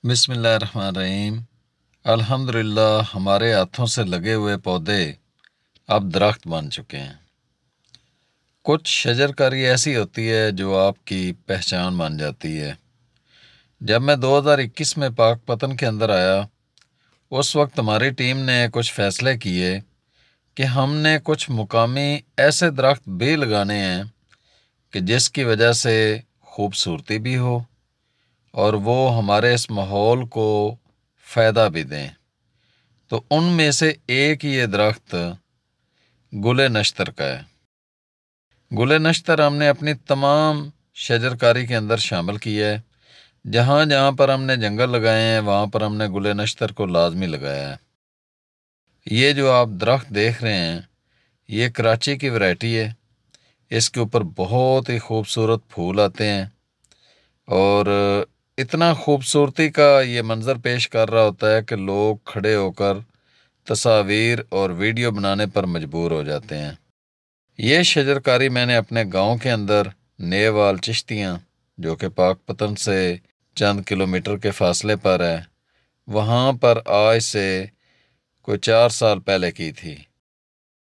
بسم اللہ الرحمن الرحیم۔ الحمدللہ ہمارے ہاتھوں سے لگے ہوئے پودے اب درخت بن چکے ہیں۔ کچھ شجرکاری ایسی ہوتی ہے جو آپ کی پہچان بن جاتی ہے۔ جب میں 2021 میں پاک پتن کے اندر آیا، اس وقت ہماری ٹیم نے کچھ فیصلے کیے کہ ہم نے کچھ مقامی ایسے درخت بھی لگانے ہیں کہ جس کی وجہ سے خوبصورتی بھی ہو اور وہ ہمارے اس ماحول کو فائدہ بھی دیں۔ تو ان میں سے ایک یہ درخت گل نشتر کا ہے۔ گل نشتر ہم نے اپنی تمام شجرکاری کے اندر شامل کیا ہے۔ جہاں جہاں پر ہم نے جنگل لگائے ہیں وہاں پر ہم نے گل نشتر کو لازمی لگایا ہے۔ یہ جو آپ درخت دیکھ رہے ہیں یہ کراچی کی ورائٹی ہے۔ اس کے اوپر بہت ہی خوبصورت پھول آتے ہیں اور اتنا خوبصورتی کا یہ منظر پیش کر رہا ہوتا ہے کہ لوگ کھڑے ہو کر تصاویر اور ویڈیو بنانے پر مجبور ہو جاتے ہیں۔ یہ شجرکاری میں نے اپنے گاؤں کے اندر نیوال چشتیاں جو کہ پاک پتن سے چند کلومیٹر کے فاصلے پر ہے، وہاں پر آج سے کوئی 4 سال پہلے کی تھی۔